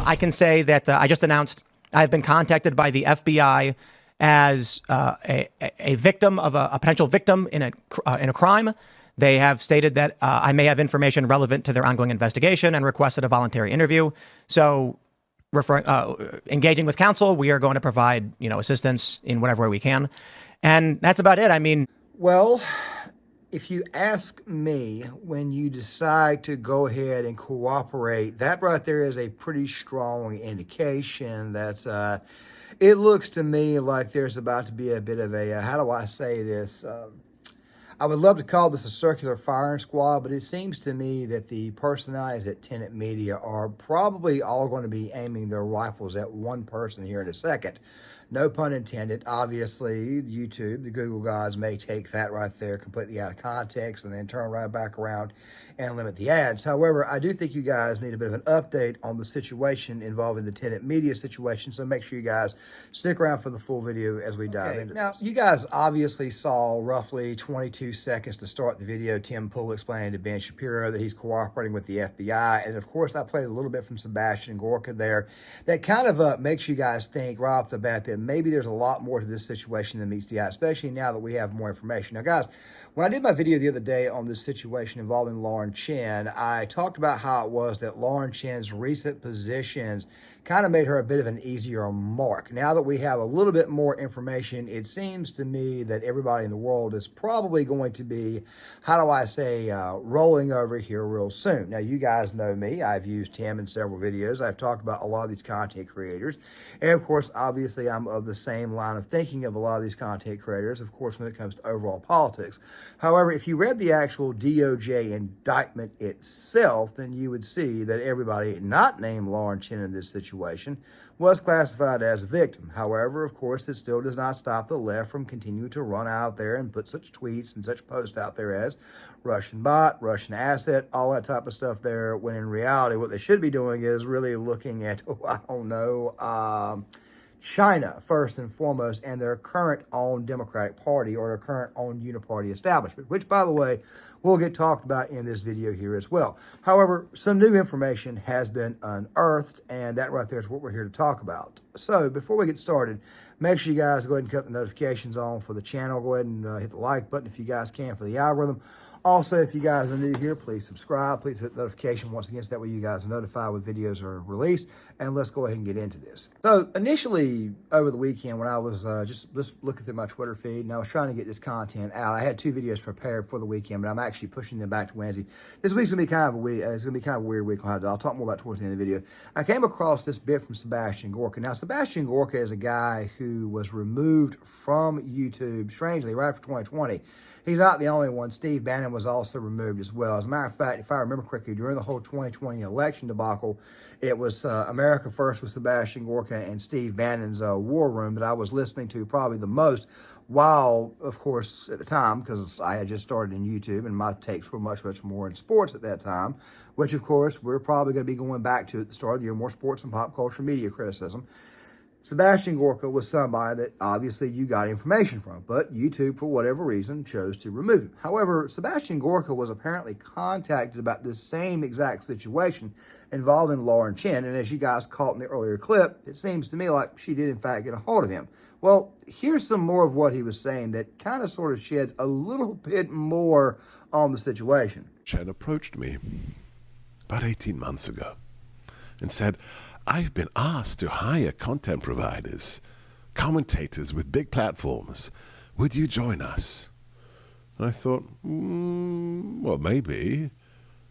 I can say that I just announced I've been contacted by the FBI as a victim of a potential victim in a crime. They have stated that I may have information relevant to their ongoing investigation and requested a voluntary interview. So, engaging with counsel, we are going to provide, assistance in whatever way we can, and that's about it. I mean, well, if you ask me, when you decide to go ahead and cooperate, that right there is a pretty strong indication that it looks to me like there's about to be a bit of a, how do I say this? I would love to call this a circular firing squad, but it seems to me that the personalities at Tenet Media are probably all going to be aiming their rifles at one person here in a second. No pun intended. Obviously, YouTube, the Google gods, may take that right there completely out of context and then turn right back around and limit the ads. However, I do think you guys need a bit of an update on the situation involving the Tenet Media situation, so make sure you guys stick around for the full video as we dive into this. Now, you guys obviously saw roughly 22 seconds to start the video, Tim Pool explaining to Ben Shapiro that he's cooperating with the FBI, and of course, I played a little bit from Sebastian Gorka there. That kind of makes you guys think right off the bat that maybe there's a lot more to this situation than meets the eye, especially now that we have more information. Now, guys, when I did my video the other day on this situation involving Lauren Chen, I talked about how it was that Lauren Chen's recent positions kind of made her a bit of an easier mark. Now that we have a little bit more information, it seems to me that everybody in the world is probably going to be, how do I say, rolling over here real soon. Now, you guys know me. I've used Tim in several videos. I've talked about a lot of these content creators. And of course, obviously, I'm of the same line of thinking of a lot of these content creators, of course, when it comes to overall politics. However, if you read the actual DOJ indictment itself, then you would see that everybody not named Lauren Chen in this situation was classified as a victim. However, of course, it still does not stop the left from continuing to run out there and put such tweets and such posts out there as Russian bot, Russian asset, all that type of stuff there, when in reality, what they should be doing is really looking at, China, first and foremost, and their current own Democratic Party or their current own uniparty establishment, which, by the way, will get talked about in this video here as well. However, some new information has been unearthed, and that right there is what we're here to talk about. So before we get started, make sure you guys go ahead and cut the notifications on for the channel. Go ahead and hit the like button if you guys can for the algorithm. Also, if you guys are new here, please subscribe. Please hit the notification once again, so that way you guys are notified when videos are released. And let's go ahead and get into this. So initially, over the weekend, when I was just looking through my Twitter feed, and I was trying to get this content out, I had 2 videos prepared for the weekend, but I'm actually pushing them back to Wednesday. This week's gonna be kind of a week. It's gonna be kind of a weird week. I'll talk more about it towards the end of the video. I came across this bit from Sebastian Gorka. Now, Sebastian Gorka is a guy who was removed from YouTube, strangely, right after 2020. He's not the only one. Steve Bannon was also removed as well. As a matter of fact, if I remember correctly, during the whole 2020 election debacle, it was America First with Sebastian Gorka and Steve Bannon's War Room that I was listening to probably the most, while, of course, at the time, because I had just started in YouTube and my takes were much, much more in sports at that time, which, of course, we're probably going to be going back to at the start of the year, more sports and pop culture media criticism. Sebastian Gorka was somebody that obviously you got information from, but YouTube, for whatever reason, chose to remove him. However, Sebastian Gorka was apparently contacted about this same exact situation involving Lauren Chen, and as you guys caught in the earlier clip, it seems to me like she did in fact get a hold of him. Well, here's some more of what he was saying that kind of sort of sheds a little bit more on the situation. Chen approached me about 18 months ago and said, I've been asked to hire content providers, commentators with big platforms. Would you join us? And I thought, well, maybe.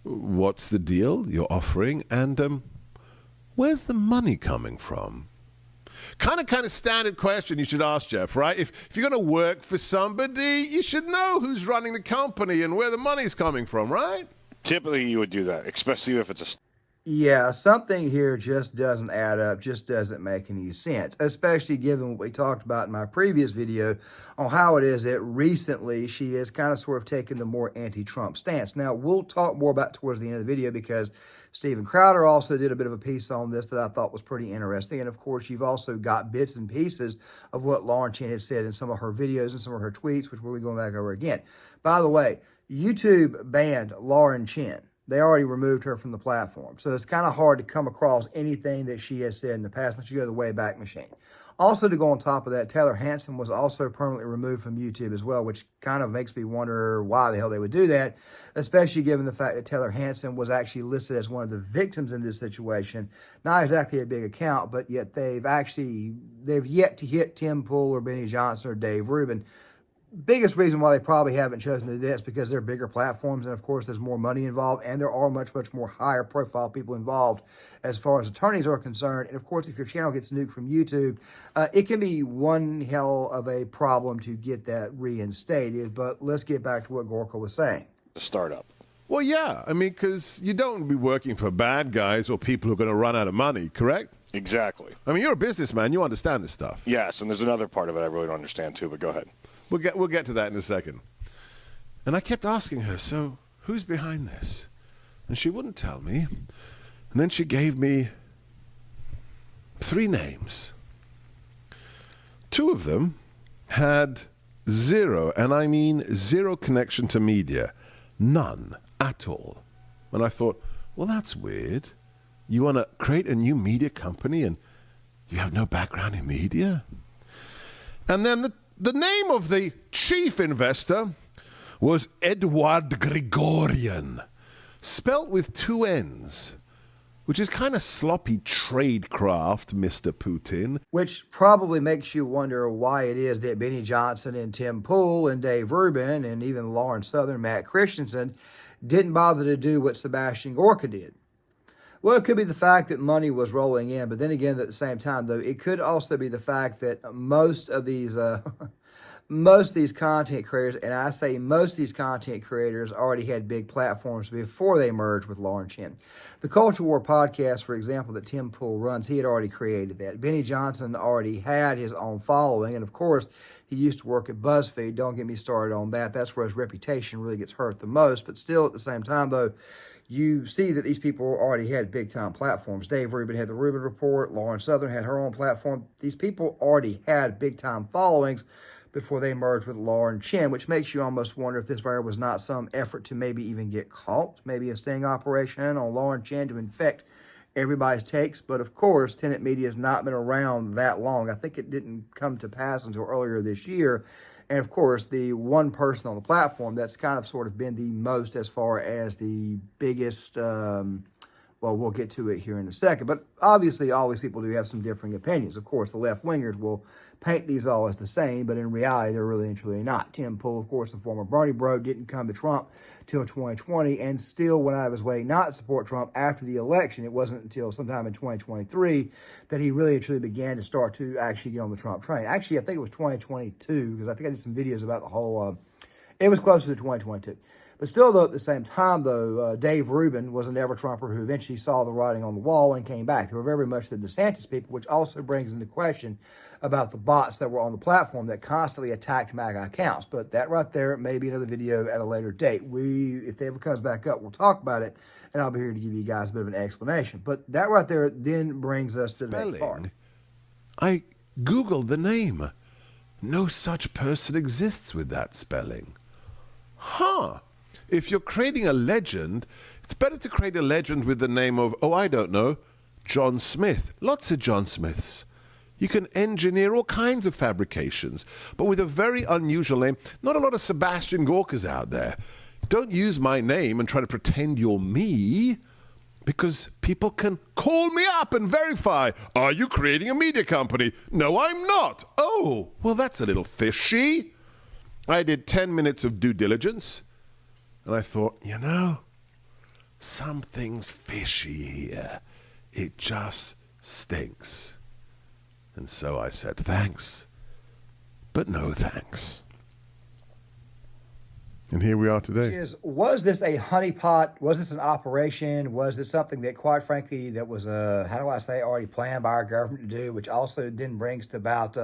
What's the deal you're offering? And where's the money coming from? Kind of standard question you should ask, Jeff, right? If you're going to work for somebody, you should know who's running the company and where the money's coming from, right? Typically, you would do that, especially if it's a... Yeah, something here just doesn't add up, just doesn't make any sense, especially given what we talked about in my previous video on how it is that recently she has kind of sort of taken the more anti-Trump stance. Now, we'll talk more about towards the end of the video because Steven Crowder also did a bit of a piece on this that I thought was pretty interesting. And of course, you've also got bits and pieces of what Lauren Chen has said in some of her videos and some of her tweets, which we'll be going back over again. By the way, YouTube banned Lauren Chen They already removed her from the platform. So it's kind of hard to come across anything that she has said in the past unless you go to the Wayback Machine. Also, to go on top of that, Taylor Hanson was also permanently removed from YouTube as well, which kind of makes me wonder why the hell they would do that, especially given the fact that Taylor Hanson was actually listed as one of the victims in this situation. Not exactly a big account, but yet they've yet to hit Tim Pool or Benny Johnson or Dave Rubin. Biggest reason why they probably haven't chosen to do this because they're bigger platforms, and of course there's more money involved, and there are much more higher profile people involved as far as attorneys are concerned. And of course, if your channel gets nuked from YouTube, it can be one hell of a problem to get that reinstated. But let's get back to what Gorka was saying. The startup. Well, yeah. I mean, because you don't be working for bad guys or people who are going to run out of money, correct? Exactly. I mean, you're a businessman. You understand this stuff. Yes, and there's another part of it I really don't understand too, but go ahead. We'll get to that in a second. And I kept asking her, so who's behind this? And she wouldn't tell me. And then she gave me 3 names. 2 of them had zero, and I mean zero connection to media. None at all. And I thought, well, that's weird. You want to create a new media company and you have no background in media? And then the name of the chief investor was Edward Grigorian, spelt with 2 N's, which is kind of sloppy tradecraft, Mr. Putin. Which probably makes you wonder why it is that Benny Johnson and Tim Pool and Dave Rubin and even Lauren Southern, Matt Christensen didn't bother to do what Sebastian Gorka did. Well, it could be the fact that money was rolling in, but then again, at the same time, though, it could also be the fact that most of these content creators, and I say most of these content creators, already had big platforms before they merged with Lauren Chen. The Culture War podcast, for example, that Tim Pool runs, he had already created that. Benny Johnson already had his own following, and of course, he used to work at BuzzFeed. Don't get me started on that. That's where his reputation really gets hurt the most. But still, at the same time, though, you see that these people already had big-time platforms. Dave Rubin had the Rubin Report. Lauren Southern had her own platform. These people already had big-time followings before they merged with Lauren Chen, which makes you almost wonder if this was not some effort to maybe even get caught, maybe a sting operation on Lauren Chen to infect everybody's takes. But of course, Tenet Media has not been around that long. I think it didn't come to pass until earlier this year. And of course, the one person on the platform that's kind of sort of been the most as far as the biggest, well, we'll get to it here in a second. But obviously, all these people do have some differing opinions. Of course, the left-wingers will paint these all as the same, but in reality, they're really and truly not. Tim Pool, of course, the former Bernie bro, didn't come to Trump till 2020 and still went out of his way not to support Trump after the election. It wasn't until sometime in 2023 that he really and truly began to start to actually get on the Trump train. Actually, I think it was 2022 because I think I did some videos about the whole, it was closer to 2022. But still, though, at the same time, though, Dave Rubin was a never-Trumper who eventually saw the writing on the wall and came back. They were very much the DeSantis people, which also brings into question about the bots that were on the platform that constantly attacked MAGA accounts. But that right there may be another video at a later date. If it ever comes back up, we'll talk about it, and I'll be here to give you guys a bit of an explanation. But that right there then brings us to the next part. I Googled the name. No such person exists with that spelling. Huh. If you're creating a legend, it's better to create a legend with the name of, oh, I don't know, John Smith. Lots of John Smiths. You can engineer all kinds of fabrications, but with a very unusual name. Not a lot of Sebastian Gorkas out there. Don't use my name and try to pretend you're me, because people can call me up and verify. Are you creating a media company? No, I'm not. Oh, well, that's a little fishy. I did 10 minutes of due diligence. And I thought, you know, something's fishy here. It just stinks. And so I said, thanks, but no thanks. And here we are today. Was this a honeypot? Was this an operation? Was this something that, quite frankly, that was, already planned by our government to do, which also then brings to about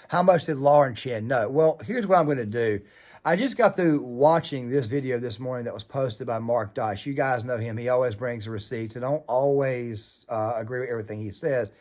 how much did Lauren Chen know? Well, here's what I'm going to do. I just got through watching this video this morning that was posted by Mark Dice. You guys know him. He always brings the receipts. I don't always agree with everything he says.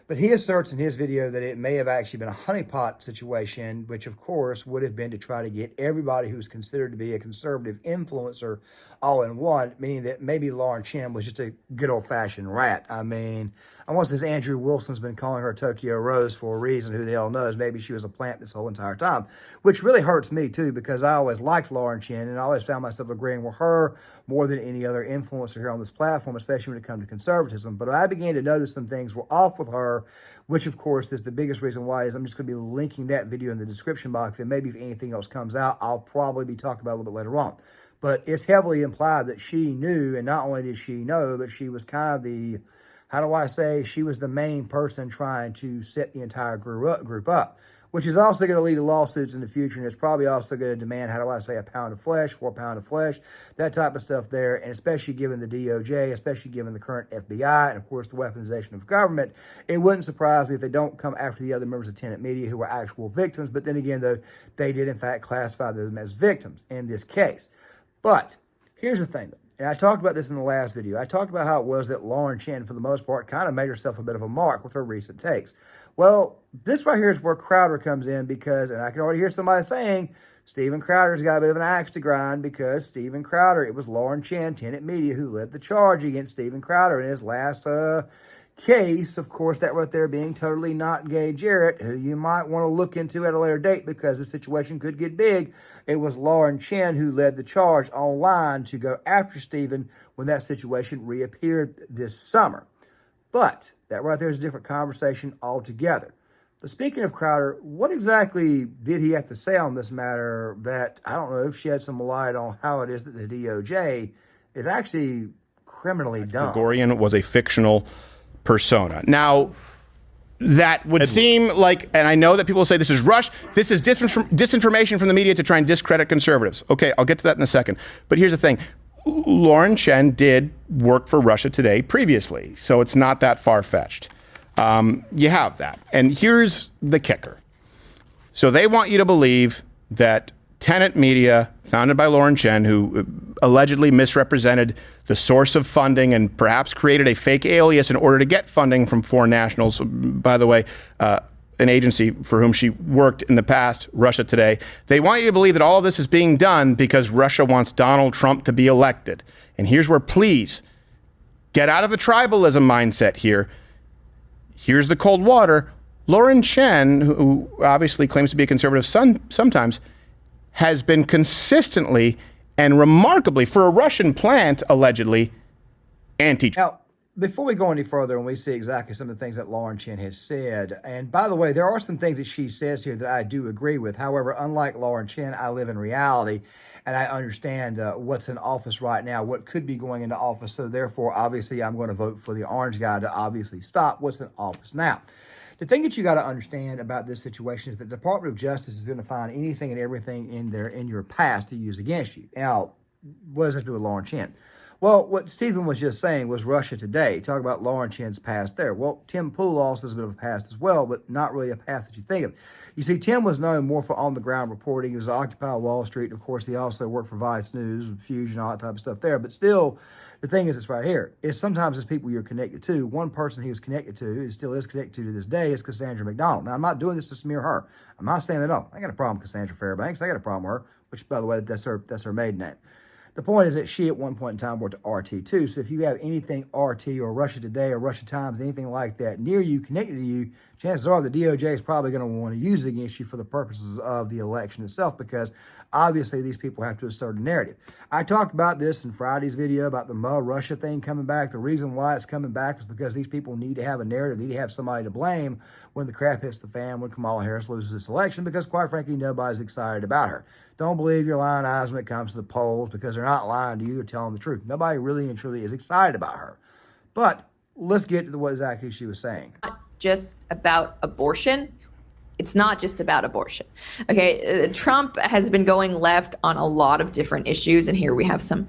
But he asserts in his video that it may have actually been a honeypot situation, which of course would have been to try to get everybody who's considered to be a conservative influencer all in one, meaning that maybe Lauren Chen was just a good old-fashioned rat. I mean, unless this Andrew Wilson's been calling her Tokyo Rose for a reason, who the hell knows? Maybe she was a plant this whole entire time, which really hurts me too, because I always liked Lauren Chen and I always found myself agreeing with her more than any other influencer here on this platform, especially when it comes to conservatism. But I began to notice some things were off with her, which of course is the biggest reason why is I'm just going to be linking that video in the description box, and maybe if anything else comes out, I'll probably be talking about it a little bit later on. But it's heavily implied that she knew, and not only did she know, but she was kind of the, how do I say, she was the main person trying to set the entire group up, which is also going to lead to lawsuits in the future, and it's probably also going to demand, how do I say, a pound of flesh, 4 pounds of flesh, that type of stuff there, and especially given the DOJ, especially given the current FBI, and of course the weaponization of government, it wouldn't surprise me if they don't come after the other members of Tenet Media who were actual victims, but then again, though, they did in fact classify them as victims in this case. But here's the thing, and I talked about this in the last video. I talked about how it was that Lauren Chen, for the most part, kind of made herself a bit of a mark with her recent takes. Well, this right here is where Crowder comes in because, and I can already hear somebody saying, Steven Crowder's got a bit of an axe to grind because Steven Crowder, it was Lauren Chen, Tenet Media, who led the charge against Steven Crowder in his last case. Of course, that right there being totally not Gay Jarrett, who you might want to look into at a later date because the situation could get big. It was Lauren Chen who led the charge online to go after Steven when that situation reappeared this summer. But that right there is a different conversation altogether. But speaking of Crowder, what exactly did he have to say on this matter that, I don't know, shed some light on how it is that the DOJ is actually criminally done? Gregorian was a fictional persona. Now, that would seem like, and I know that people say this is this is disinformation from the media to try and discredit conservatives. Okay, I'll get to that in a second. But here's the thing. Lauren Chen did work for Russia Today previously, so it's not that far-fetched. You have that. And here's the kicker. So they want you to believe that Tenet Media, founded by Lauren Chen, who allegedly misrepresented the source of funding and perhaps created a fake alias in order to get funding from foreign nationals. By the way, an agency for whom she worked in the past, Russia Today. They want you to believe that all of this is being done because Russia wants Donald Trump to be elected. And here's where, please, get out of the tribalism mindset here. Here's the cold water. Lauren Chen, who obviously claims to be a conservative sometimes, has been consistently and remarkably, for a Russian plant, allegedly, anti-Trump. Now, before we go any further and we see exactly some of the things that Lauren Chen has said, and by the way, there are some things that she says here that I do agree with. However, unlike Lauren Chen, I live in reality, and I understand what's in office right now, what could be going into office. So therefore, obviously, I'm going to vote for the orange guy to obviously stop what's in office now. The thing that you got to understand about this situation is that the Department of Justice is going to find anything and everything in your past to use against you. Now, what does that do with Lauren Chen? Well, what Stephen was just saying was Russia Today. Talk about Lauren Chen's past there. Well, Tim Pool also has a bit of a past as well, but not really a past that you think of. You see, Tim was known more for on-the-ground reporting. He was Occupy Wall Street. Of course, he also worked for Vice News, Fusion, all that type of stuff there. But still, the thing is, it's right here. Is sometimes it's people you're connected to. One person he was connected to, who still is connected to this day, is Cassandra McDonald. Now, I'm not doing this to smear her. I'm not saying that, I got a problem with Cassandra Fairbanks. I got a problem with her, which, by the way, that's her maiden name. The point is that she at one point in time worked at RT too. So if you have anything RT or Russia Today or Russia Times, anything like that near you, connected to you, chances are the DOJ is probably going to want to use it against you for the purposes of the election itself, because obviously these people have to assert a narrative. I talked about this in Friday's video about the Russia thing coming back. The reason why it's coming back is because these people need to have a narrative, need to have somebody to blame when the crap hits the fan, when Kamala Harris loses this election, because quite frankly, nobody's excited about her. Don't believe your lying eyes when it comes to the polls, because they're not lying to you, they're telling the truth. Nobody really and truly is excited about her. But let's get to what exactly she was saying. Not just about abortion. It's not just about abortion. Okay, Trump has been going left on a lot of different issues, and here we have some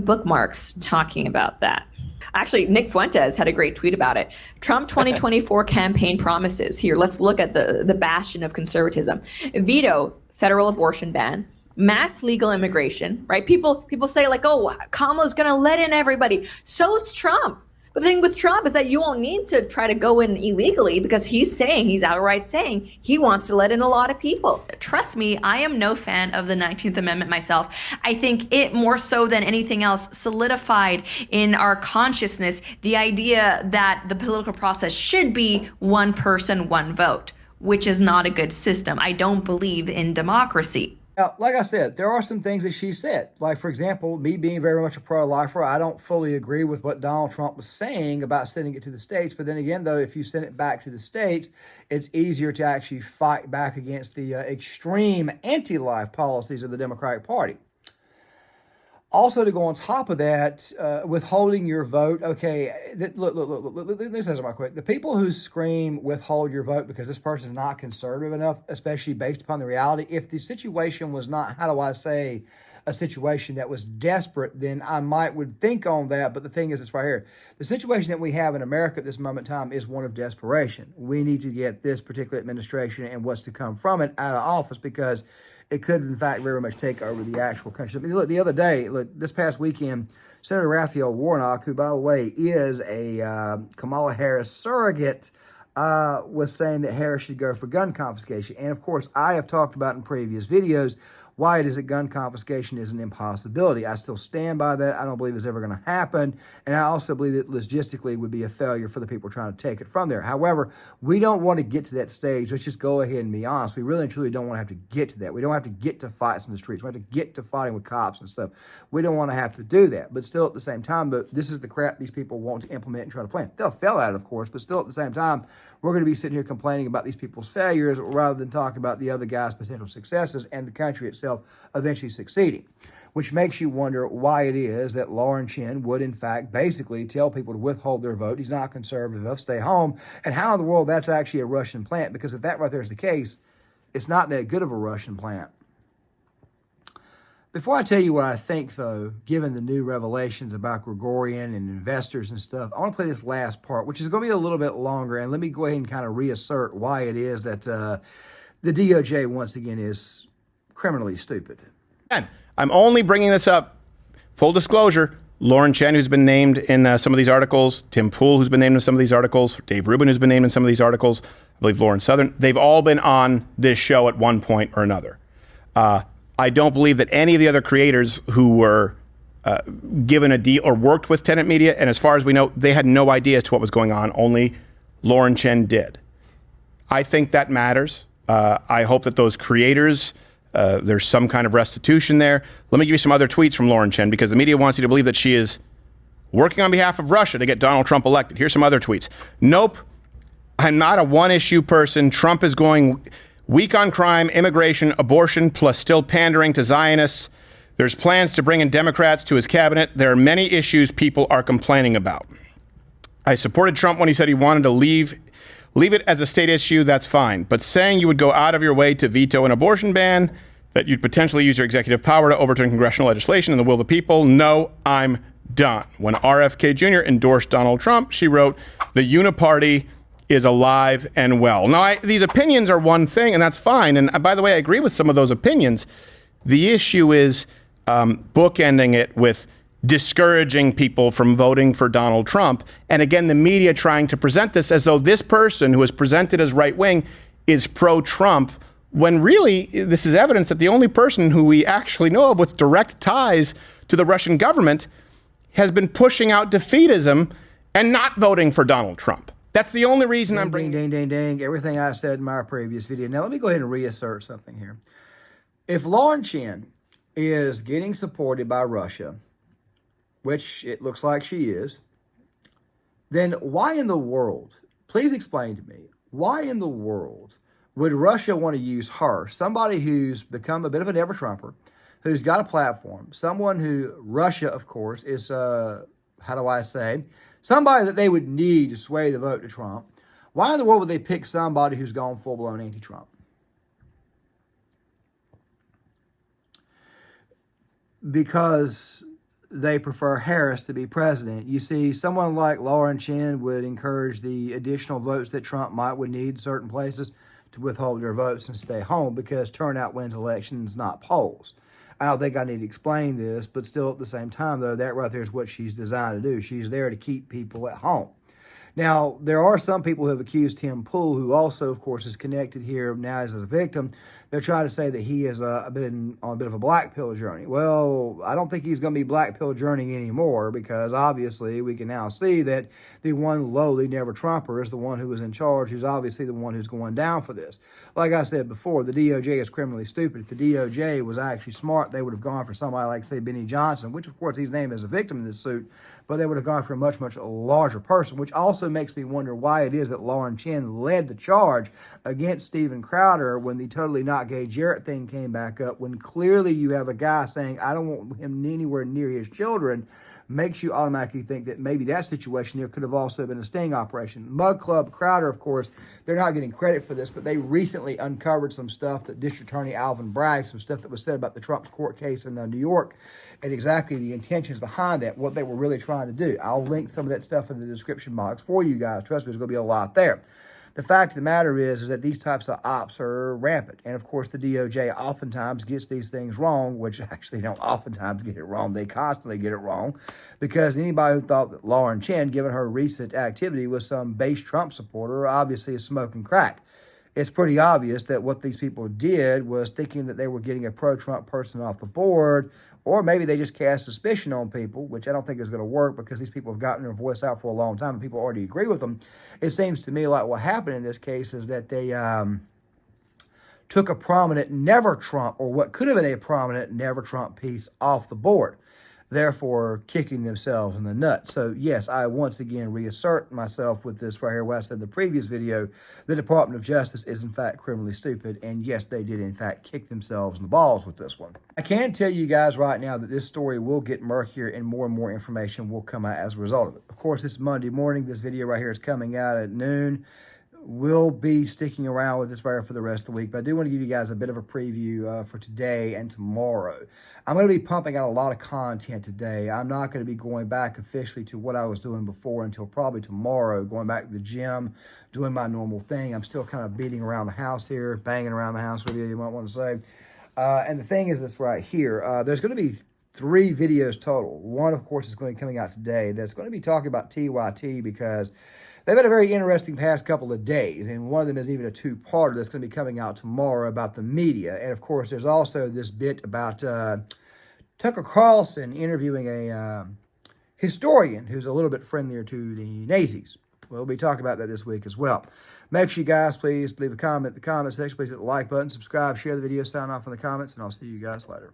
bookmarks talking about that. Actually, Nick Fuentes had a great tweet about it. Trump 2024 campaign promises. Here, let's look at the bastion of conservatism. Veto federal abortion ban, mass legal immigration, right? People say like, oh, Kamala's going to let in everybody. So's Trump. But the thing with Trump is that you won't need to try to go in illegally because he's outright saying he wants to let in a lot of people. Trust me, I am no fan of the 19th Amendment myself. I think it, more so than anything else, solidified in our consciousness the idea that the political process should be one person, one vote, which is not a good system. I don't believe in democracy. Now, like I said, there are some things that she said. Like, for example, me being very much a pro-lifer, I don't fully agree with what Donald Trump was saying about sending it to the states. But then again, though, if you send it back to the states, it's easier to actually fight back against the extreme anti-life policies of the Democratic Party. Also, to go on top of that, withholding your vote. Okay, look, this is my quick. The people who scream withhold your vote because this person is not conservative enough, especially based upon the reality, if the situation was not, how do I say, a situation that was desperate, then I would think on that. But the thing is, it's right here. The situation that we have in America at this moment in time is one of desperation. We need to get this particular administration and what's to come from it out of office because it could, in fact, very much take over the actual country. I mean, look, the other day, this past weekend, Senator Raphael Warnock, who, by the way, is a Kamala Harris surrogate, was saying that Harris should go for gun confiscation. And, of course, I have talked about in previous videos why it is that gun confiscation is an impossibility. I still stand by that. I don't believe it's ever going to happen. And I also believe that logistically would be a failure for the people trying to take it from there. However, we don't want to get to that stage. Let's just go ahead and be honest. We really and truly don't want to have to get to that. We don't have to get to fights in the streets. We have to get to fighting with cops and stuff. We don't want to have to do that. But still at the same time, but this is the crap these people want to implement and try to plan. They'll fail at it, of course, but still at the same time, we're going to be sitting here complaining about these people's failures rather than talking about the other guy's potential successes and the country itself eventually succeeding, which makes you wonder why it is that Lauren Chen would, in fact, basically tell people to withhold their vote. He's not conservative enough, stay home, and how in the world that's actually a Russian plant, because if that right there is the case, it's not that good of a Russian plant. Before I tell you what I think, though, given the new revelations about Gregorian and investors and stuff, I want to play this last part, which is going to be a little bit longer, and let me go ahead and kind of reassert why it is that the DOJ, once again, is criminally stupid. And I'm only bringing this up, full disclosure, Lauren Chen, who's been named in some of these articles, Tim Pool, who's been named in some of these articles, Dave Rubin, who's been named in some of these articles, I believe Lauren Southern, they've all been on this show at one point or another. I don't believe that any of the other creators who were given a deal or worked with Tenet Media, and as far as we know, they had no idea as to what was going on. Only Lauren Chen did. I think that matters. I hope that those creators, there's some kind of restitution there. Let me give you some other tweets from Lauren Chen, because the media wants you to believe that she is working on behalf of Russia to get Donald Trump elected. Here's some other tweets. Nope, I'm not a one-issue person. Trump is going weak on crime, immigration, abortion, plus still pandering to Zionists. There's plans to bring in Democrats to his cabinet. There are many issues people are complaining about. I supported Trump when he said he wanted to leave it as a state issue. That's fine. But saying you would go out of your way to veto an abortion ban, that you'd potentially use your executive power to overturn congressional legislation and the will of the people, no, I'm done. When RFK Jr. endorsed Donald Trump, she wrote, "The uniparty is alive and well." Now, these opinions are one thing, and that's fine. And by the way, I agree with some of those opinions. The issue is bookending it with discouraging people from voting for Donald Trump. And again, the media trying to present this as though this person who is presented as right-wing is pro-Trump, when really this is evidence that the only person who we actually know of with direct ties to the Russian government has been pushing out defeatism and not voting for Donald Trump. That's the only reason I'm bringing... Ding. Everything I said in my previous video. Now, let me go ahead and reassert something here. If Lauren Chen is getting supported by Russia, which it looks like she is, then why in the world, please explain to me, why in the world would Russia want to use her, somebody who's become a bit of an ever-Trumper, who's got a platform, someone who Russia, of course, is, somebody that they would need to sway the vote to Trump. Why in the world would they pick somebody who's gone full-blown anti-Trump? Because they prefer Harris to be president. You see, someone like Lauren Chen would encourage the additional votes that Trump would need in certain places to withhold their votes and stay home, because turnout wins elections, not polls. I don't think I need to explain this, but still at the same time, though, that right there is what she's designed to do. She's there to keep people at home. Now, there are some people who have accused Tim Pool, who also, of course, is connected here now as a victim. They're trying to say that he has been on a bit of a black pill journey. Well, I don't think he's going to be black pill journeying anymore, because obviously we can now see that the one lowly never Trumper is the one who was in charge, who's obviously the one who's going down for this. Like I said before, the DOJ is criminally stupid. If the DOJ was actually smart, they would have gone for somebody like, say, Benny Johnson, which, of course, he's named as a victim in this suit, but they would have gone for a much, much larger person, which also makes me wonder why it is that Lauren Chen led the charge against Steven Crowder when the totally not gay Jarrett thing came back up, when clearly you have a guy saying, I don't want him anywhere near his children, makes you automatically think that maybe that situation there could have also been a sting operation. Mug Club Crowder, of course, they're not getting credit for this, but they recently uncovered some stuff that District Attorney Alvin Bragg, some stuff that was said about the Trump's court case in New York, and exactly the intentions behind that, what they were really trying to do. I'll link some of that stuff in the description box for you guys. Trust me, there's going to be a lot there. The fact of the matter is that these types of ops are rampant. And of course, the DOJ oftentimes gets these things wrong, which actually don't oftentimes get it wrong. They constantly get it wrong, because anybody who thought that Lauren Chen, given her recent activity, was some base Trump supporter, obviously is smoking crack. It's pretty obvious that what these people did was thinking that they were getting a pro-Trump person off the board, or maybe they just cast suspicion on people, which I don't think is going to work, because these people have gotten their voice out for a long time and people already agree with them. It seems to me like what happened in this case is that they took a prominent Never Trump, or what could have been a prominent Never Trump piece, off the board, therefore kicking themselves in the nuts. So yes, I once again reassert myself with this right here, what I said in the previous video. The Department of Justice is in fact criminally stupid, and yes, they did in fact kick themselves in the balls with this one. I can tell you guys right now that this story will get murkier, and more information will come out as a result of it. Of course, it's Monday morning. This video right here is coming out at noon. We'll be sticking around with this right here for the rest of the week, but I do want to give you guys a bit of a preview for today and tomorrow. I'm going to be pumping out a lot of content today. I'm not going to be going back officially to what I was doing before until probably tomorrow, going back to the gym, doing my normal thing. I'm still kind of beating around the house here, banging around the house, whatever you might want to say. And the thing is this right here. There's going to be 3 videos total. One, of course, is going to be coming out today. That's going to be talking about TYT, because they've had a very interesting past couple of days, and one of them is even a 2-parter that's going to be coming out tomorrow about the media. And of course, there's also this bit about Tucker Carlson interviewing a historian who's a little bit friendlier to the Nazis. We'll be talking about that this week as well. Make sure you guys please leave a comment in the comment section. Please hit the like button, subscribe, share the video, sign off in the comments, and I'll see you guys later.